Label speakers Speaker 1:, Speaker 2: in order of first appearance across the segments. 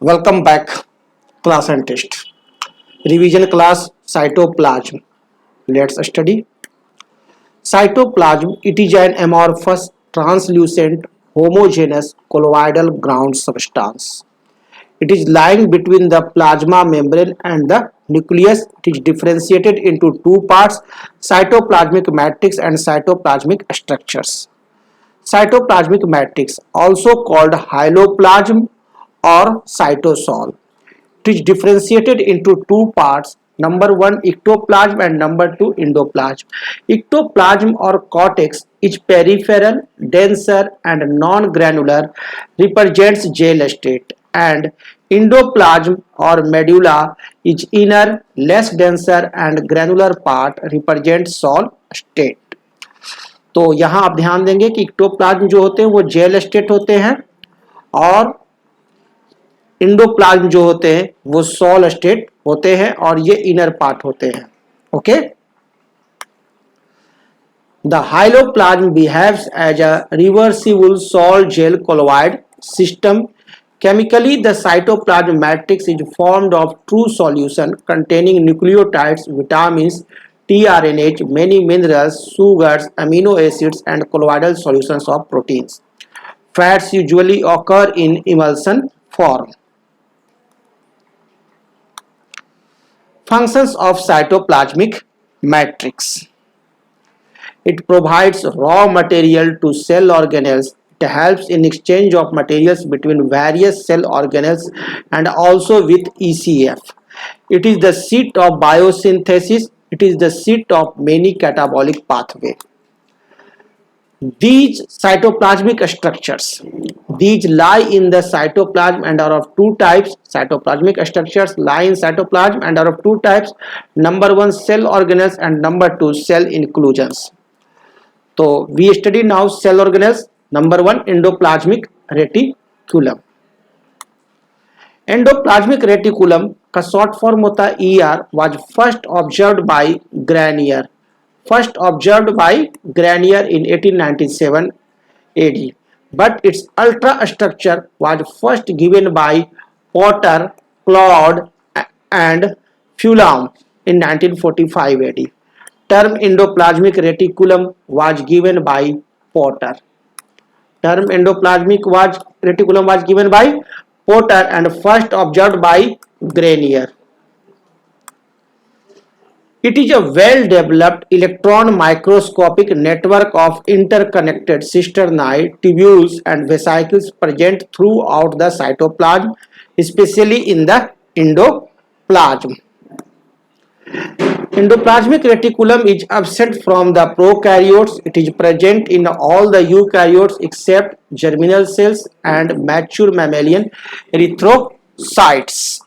Speaker 1: Welcome back, class and test. Revision class cytoplasm. Let's study. Cytoplasm, it is an amorphous, translucent, homogeneous colloidal ground substance. It is lying between the plasma membrane and the nucleus. It is differentiated into two parts, cytoplasmic matrix and cytoplasmic structures. Cytoplasmic matrix, also called hyaloplasm or cytosol. It is differentiated into two parts. Number one, ectoplasm, and number two, endoplasm. Ectoplasm or cortex is peripheral, denser and non-granular, represents gel state, and endoplasm or medulla is inner, less denser and granular part, represents solid state. तो यहाँ आप ध्यान देंगे कि ectoplasm जो होते हैं वो जेल स्टेट होते हैं और इंडोप्लाज्म जो होते हैं वो सॉल स्टेट होते हैं और ये इनर पार्ट होते हैं. Okay. The hyaloplasm behaves as a reversible sol gel colloid system. Chemically, the cytoplasm matrix is formed of true solution containing nucleotides, vitamins, tRNAs, many minerals, sugars, amino acids, and colloidal solutions of proteins. Fats usually occur in emulsion form. Functions of cytoplasmic matrix. It provides raw material to cell organelles. It helps in exchange of materials between various cell organelles and also with ECF. It is the seat of biosynthesis. It is the seat of many catabolic pathways. These cytoplasmic structures, these lie in the cytoplasm and are of two types. Cytoplasmic structures lie in cytoplasm and are of two types. Number one, cell organelles, and number two, cell inclusions. So we study now cell organelles. Number one, endoplasmic reticulum. Endoplasmic reticulum का short form होता है ER, was first observed by Grenier. First observed by Grenier in 1897 AD, but its ultrastructure was first given by Potter, Claude, and Fulham in 1945 AD. Term endoplasmic reticulum was given by Potter. Term endoplasmic reticulum was given by Potter and first observed by Grenier. It is a well-developed electron microscopic network of interconnected cisternae, tubules, and vesicles present throughout the cytoplasm, especially in the endoplasm. Endoplasmic reticulum is absent from the prokaryotes. It is present in all the eukaryotes except germinal cells and mature mammalian erythrocytes.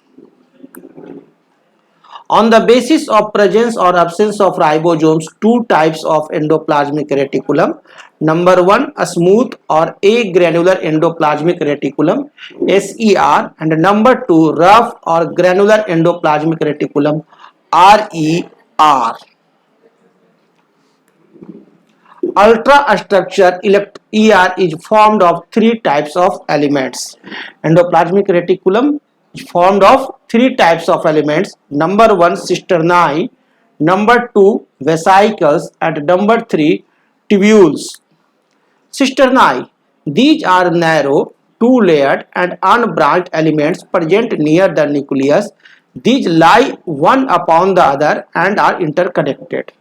Speaker 1: On the basis of presence or absence of ribosomes, two types of endoplasmic reticulum. Number one, a smooth or agranular endoplasmic reticulum, SER, and number two, rough or granular endoplasmic reticulum, RER. Ultrastructure ER is formed of three types of elements. Endoplasmic reticulum is formed of three types of elements. Number one, cisternae. Number two, vesicles, and number three, tubules. Cisternae. These are narrow, two-layered, and unbranched elements present near the nucleus. These lie one upon the other and are interconnected.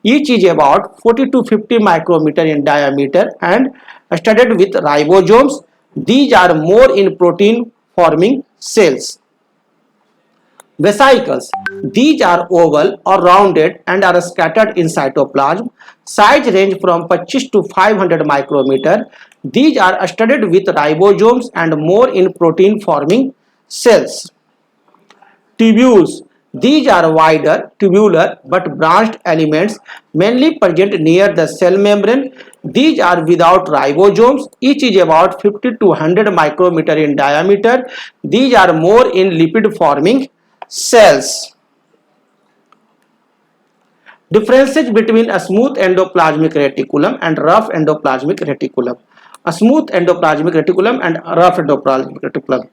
Speaker 1: Each is about 40 to 50 micrometer in diameter and studded with ribosomes. These are more in protein forming cells. Vesicles. These are oval or rounded and are scattered in cytoplasm. Size range from 25 to 500 micrometer. These are studded with ribosomes and more in protein forming cells. Tubules. These are wider, tubular but branched elements mainly present near the cell membrane. These are without ribosomes. Each is about 50 to 100 micrometer in diameter. These are more in lipid forming cells. Differences between a smooth endoplasmic reticulum and rough endoplasmic reticulum. A smooth endoplasmic reticulum and rough endoplasmic reticulum.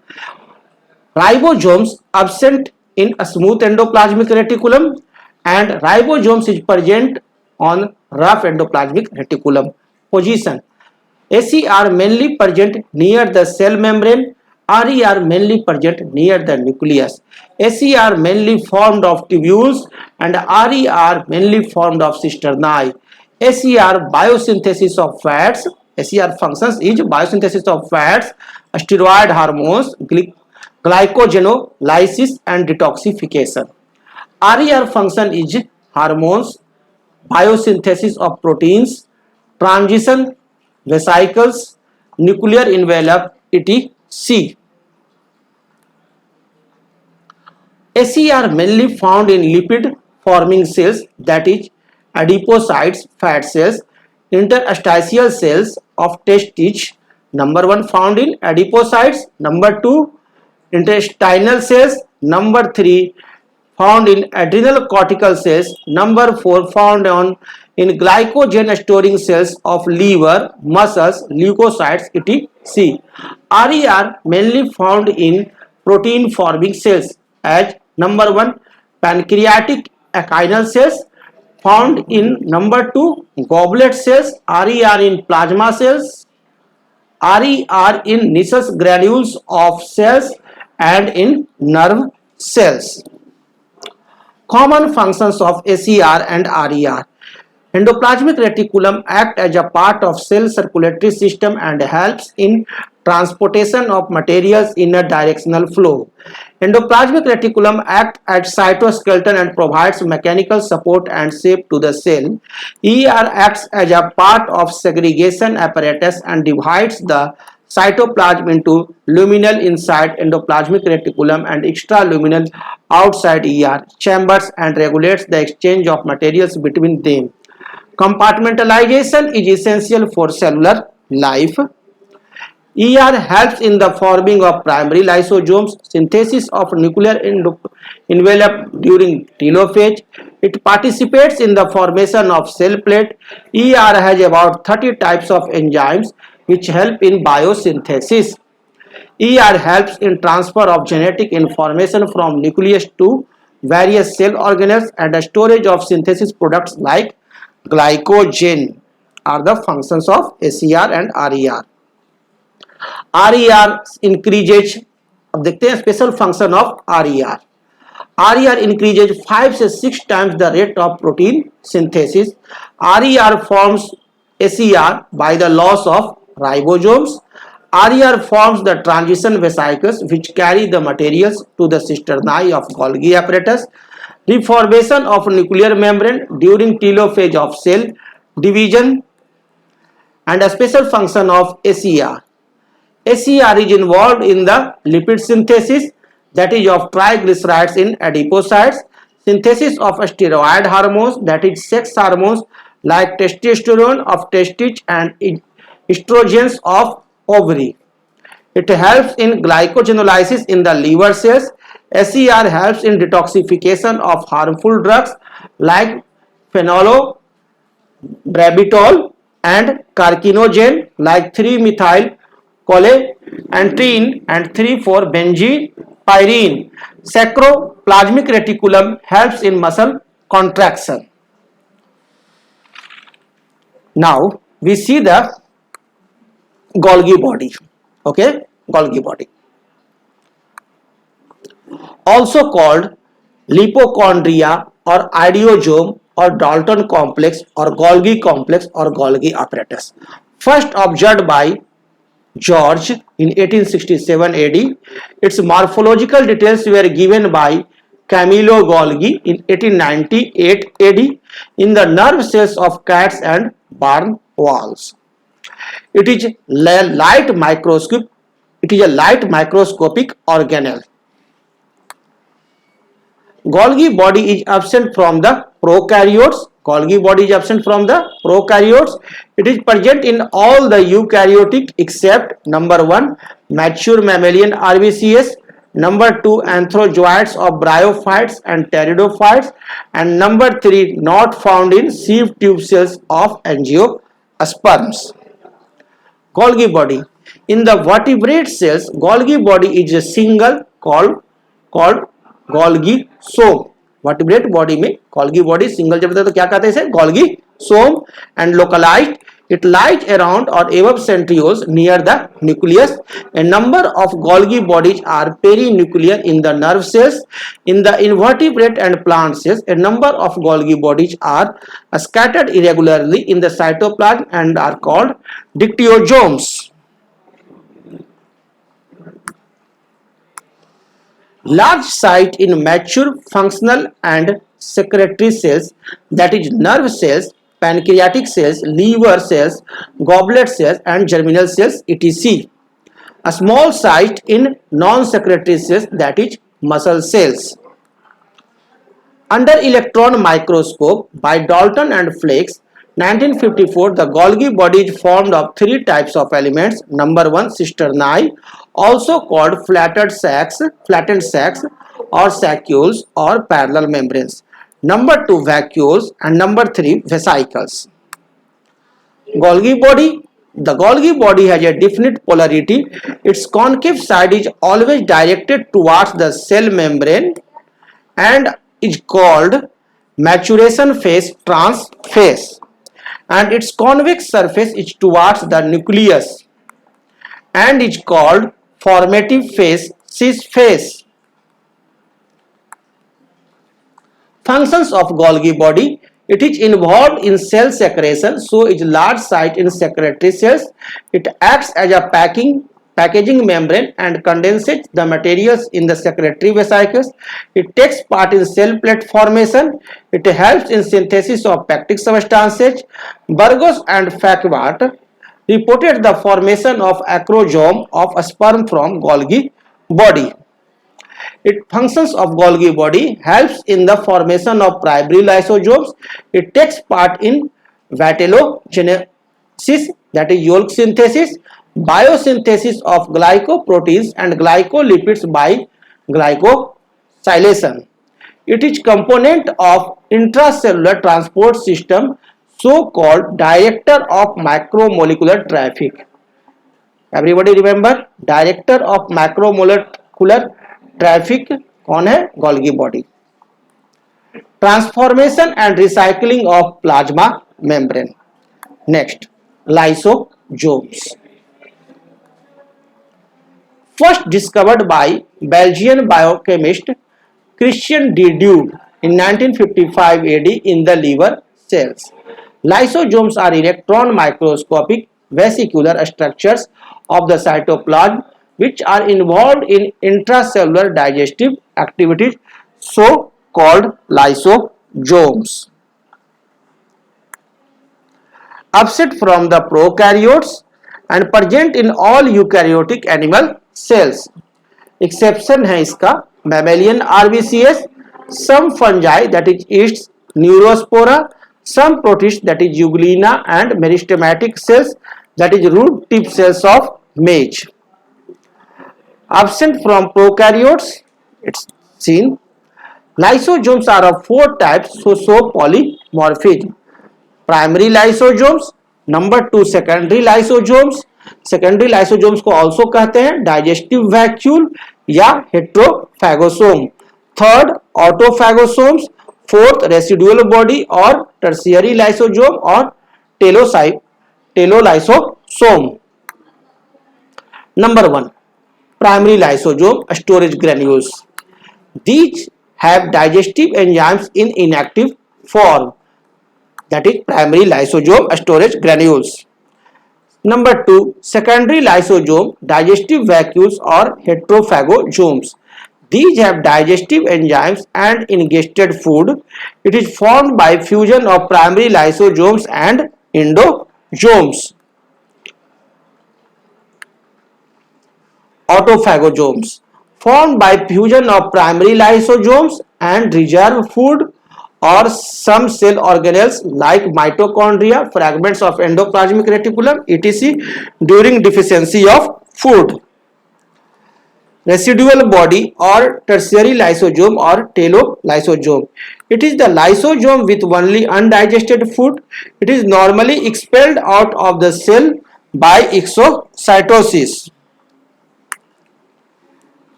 Speaker 1: Ribosomes absent in a smooth endoplasmic reticulum, and ribosomes is present on rough endoplasmic reticulum. Position: ACR mainly present near the cell membrane, RER mainly present near the nucleus. ACR mainly formed of tubules and RER mainly formed of cisternae. ACR biosynthesis of fats. ACR functions is biosynthesis of fats, steroid hormones, glycogenolysis and detoxification. RER function is hormones, biosynthesis of proteins, transition vesicles, nuclear envelope, etc. ACR mainly found in lipid forming cells, that is adipocytes, fat cells, interstitial cells of testes. Number 1 found in adipocytes, number 2 intestinal cells, number 3 found in adrenal cortical cells, number 4 found on in glycogen storing cells of liver, muscles, leukocytes, etc. RER mainly found in protein forming cells as number 1 pancreatic achinal cells, found in number 2 goblet cells, RER in plasma cells, RER in Nissus granules of cells and in nerve cells. Common functions of ACR and RER. Endoplasmic reticulum acts as a part of cell circulatory system and helps in transportation of materials in a directional flow. Endoplasmic reticulum acts as cytoskeleton and provides mechanical support and shape to the cell. ER acts as a part of segregation apparatus and divides the cytoplasm into luminal inside endoplasmic reticulum and extraluminal outside ER chambers and regulates the exchange of materials between them. Compartmentalization is essential for cellular life. ER helps in the forming of primary lysosomes, synthesis of nuclear envelope during telophase. It participates in the formation of cell plate. ER has about 30 types of enzymes which help in biosynthesis. ER helps in transfer of genetic information from nucleus to various cell organelles and the storage of synthesis products like glycogen are the functions of ACR and RER. RER increases, अब देखते हैं special function of RER. RER increases 5 to 6 times the rate of protein synthesis. RER forms ACR by the loss of ribosomes. RER forms the transition vesicles which carry the materials to the cisternae of Golgi apparatus. Reformation of nuclear membrane during telophase of cell division and a special function of ACR. ACR is involved in the lipid synthesis, that is of triglycerides in adipocytes, synthesis of steroid hormones, that is sex hormones like testosterone of testes and estrogens of ovary. It helps in glycogenolysis in the liver cells. ACR helps in detoxification of harmful drugs like phenolobutadiene and carcinogen like 3-methyl choleanthrin and 3,4-benzopyrene. Sacroplasmic reticulum helps in muscle contraction. Now we see the Golgi body. Okay, Golgi body, also called lipochondria or ideosome or Dalton complex or Golgi complex or Golgi apparatus. First observed by George in 1867 AD. Its morphological details were given by Camillo Golgi in 1898 AD in the nerve cells of cats and barn owls. It is a light microscopic organelle. Golgi body is absent from the prokaryotes. Golgi body is absent from the prokaryotes. It is present in all the eukaryotic except number 1 mature mammalian RBCS, number 2 anthrozoids of bryophytes and pteridophytes, and number 3 not found in sieve tube cells of angiosperms. Golgi body. In the vertebrate cells, Golgi body is a single called Golgi some. Vertebrate body में Golgi body single जब होता है तो क्या कहते हैं इसे? Golgi some. And localized, it lies around or above centrioles near the nucleus. A number of Golgi bodies are perinuclear in the nerve cells. In the invertebrate and plant cells, a number of Golgi bodies are scattered irregularly in the cytoplasm and are called dictyosomes. Large site in mature functional and secretory cells, that is nerve cells, pancreatic cells, liver cells, goblet cells and germinal cells etc. A small site in non-secretory cells, that is muscle cells. Under electron microscope by Dalton and Flex, 1954, the Golgi body is formed of three types of elements. Number one, cisternae, also called flattened sacs or saccules or parallel membranes. Number two, vacuoles, and number three, vesicles. Golgi body. The Golgi body has a definite polarity. Its concave side is always directed towards the cell membrane and is called maturation phase trans phase, and its convex surface is towards the nucleus and is called formative phase cis phase. Functions of Golgi body. It is involved in cell secretion, so is large site in secretory cells. It acts as a packaging membrane and condenses the materials in the secretory vesicles. It takes part in cell plate formation. It helps in synthesis of peptic substances. Burgos and Facquart reported the formation of acrosome of a sperm from Golgi body. It functions of Golgi body helps in the formation of primary lysosomes. It takes part in vitellogenesis, that is yolk synthesis, biosynthesis of glycoproteins and glycolipids by glycosylation. It is component of intracellular transport system, so called director of macromolecular traffic. Everybody remember, director of macromolecular traffic कौन है? Golgi body. Transformation and recycling of plasma membrane. Next, lysosomes. First discovered by Belgian biochemist Christian de Duve in 1955 AD in the liver cells. Lysosomes are electron microscopic vesicular structures of the cytoplasm which are involved in intracellular digestive activities, so called lysosomes. Absent from the prokaryotes and present in all eukaryotic animal cells. Exception है इसका mammalian RBCs, some fungi that is yeasts, neurospora, some protists that is euglena and meristematic cells that is root tip cells of maize. Absent from prokaryotes, it's seen. Lysosomes are of four types, so polymorphism. Primary lysosomes, number two secondary lysosomes. Secondary lysosomes को also कहते हैं digestive vacuole या heterophagosome. Third, autophagosomes. Fourth, residual body और tertiary lysosome और telolysosome. Number one, primary lysosome storage granules. These have digestive enzymes in inactive form, that is primary lysosome storage granules. Number two, secondary lysosome digestive vacuoles or heterophagosomes. These have digestive enzymes and ingested food. It is formed by fusion of primary lysosomes and endosomes. Autophagosomes, formed by fusion of primary lysosomes and reserve food or some cell organelles like mitochondria, fragments of endoplasmic reticulum, etc. during deficiency of food. Residual body or tertiary lysosome or telolysosome. It is the lysosome with only undigested food. It is normally expelled out of the cell by exocytosis.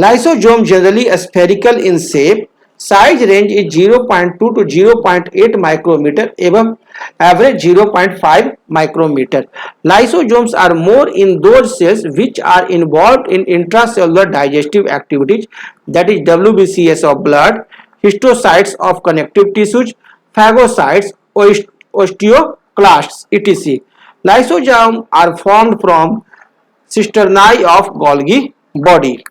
Speaker 1: Lysosome generally spherical in shape. Size range is 0.2 to 0.8 micrometer above average 0.5 micrometer. Lysosomes are more in those cells which are involved in intracellular digestive activities, that is WBCS of blood, histocytes of connective tissues, phagocytes, osteoclasts, etc. Lysosomes are formed from cisternae of Golgi body.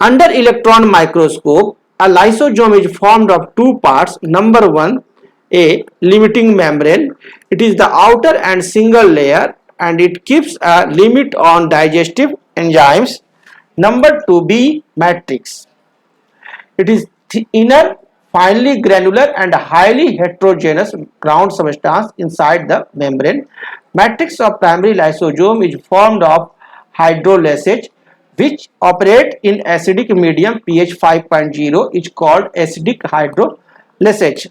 Speaker 1: Under electron microscope, a lysosome is formed of two parts. Number one, A, limiting membrane. It is the outer and single layer and it keeps a limit on digestive enzymes. Number two, B, matrix. It is the inner, finely granular and highly heterogeneous ground substance inside the membrane. Matrix of primary lysosome is formed of hydrolysate which operate in acidic medium pH 5.0 is called acidic hydrolysate.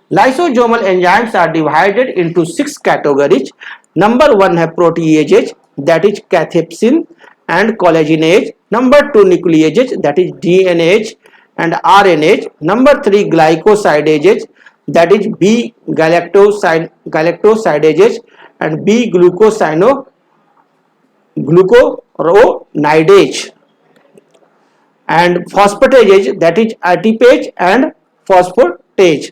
Speaker 1: Lysosomal enzymes are divided into six categories. Number one है proteases, that is cathepsin and collagenase. Number two nucleases, that is DNase and RNase. Number three glycosidases, that is B galactosidases and B glucuronidase, and phosphatases, that is ATPase and phosphatase.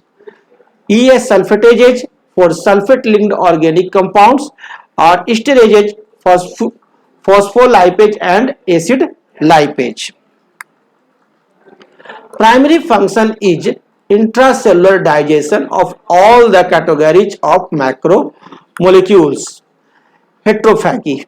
Speaker 1: E is sulfatases for sulfate linked organic compounds, or esterases phospholipase and acid lipase. Primary function is intracellular digestion of all the categories of macromolecules. Heterophagy.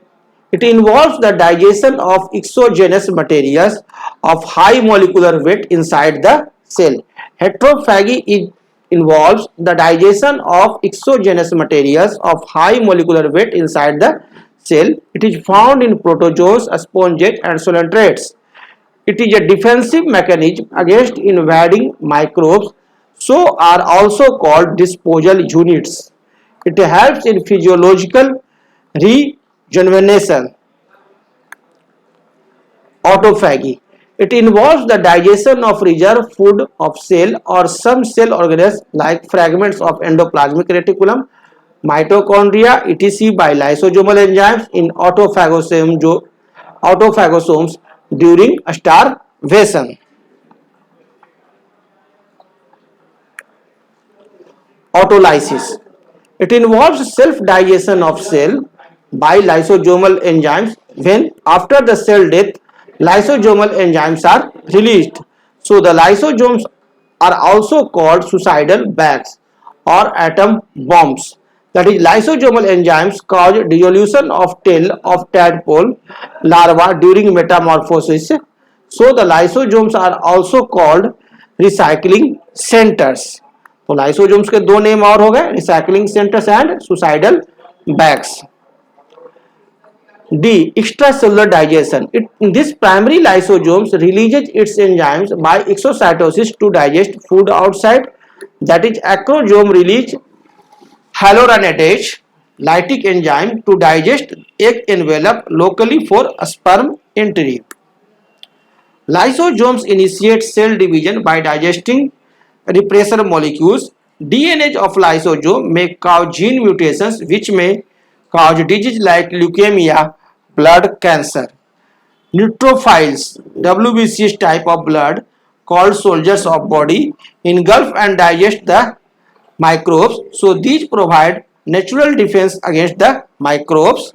Speaker 1: It involves the digestion of exogenous materials of high molecular weight inside the cell. Heterophagy involves the digestion of exogenous materials of high molecular weight inside the cell. It is found in protozoas, sponges and coelotrates. It is a defensive mechanism against invading microbes, so are also called disposal units. It helps in physiological rejuvenation. Autophagy. It involves the digestion of reserve food of cell or some cell organelles like fragments of endoplasmic reticulum, mitochondria, etc. by lysosomal enzymes in autophagosomes during starvation. Autolysis. It involves self-digestion of cell by lysosomal enzymes when after the cell death lysosomal enzymes are released. So the lysosomes are also called suicidal bags or atom bombs. That is, lysosomal enzymes cause dissolution of tail of tadpole larva during metamorphosis. So the lysosomes are also called recycling centers. तो lysosomes के दो name और हो गए, recycling centres and suicidal bags. D. Extracellular digestion. This primary lysosomes releases its enzymes by exocytosis to digest food outside. That is, acrosome release hyaluronidase lytic enzyme to digest egg envelope locally for sperm entry. Lysosomes initiate cell division by digesting repressor molecules. DNA of lysosome may cause gene mutations which may cause disease like leukemia, blood cancer. Neutrophils, WBCs type of blood called soldiers of body, engulf and digest the microbes. So these provide natural defense against the microbes.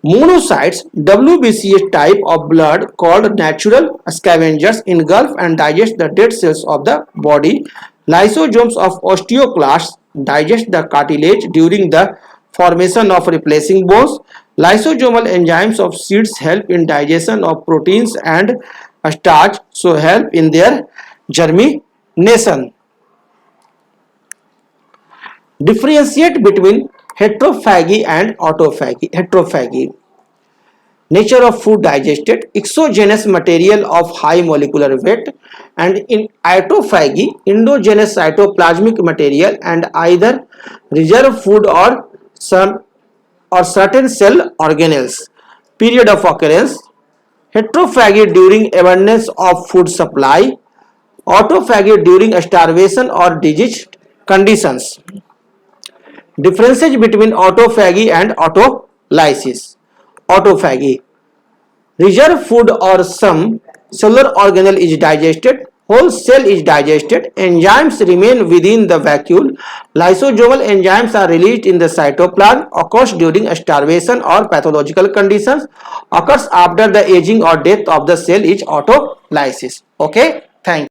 Speaker 1: Monocytes, WBCs type of blood called natural scavengers, engulf and digest the dead cells of the body. Lysosomes of osteoclasts digest the cartilage during the formation of replacing bones. Lysosomal enzymes of seeds help in digestion of proteins and starch, so help in their germination. Differentiate between heterophagy and autophagy. Heterophagy. Nature of food digested, exogenous material of high molecular weight, and in autophagy, endogenous cytoplasmic material and either reserve food or certain cell organelles. period of occurrence, heterophagy during abundance of food supply, autophagy during starvation or disease conditions. Differences between autophagy and autolysis. Autophagy. Reserved food or some cellular organelle is digested, whole cell is digested, enzymes remain within the vacuole, lysosomal enzymes are released in the cytoplasm, occurs during starvation or pathological conditions, occurs after the aging or death of the cell is autolysis. Okay, thank you.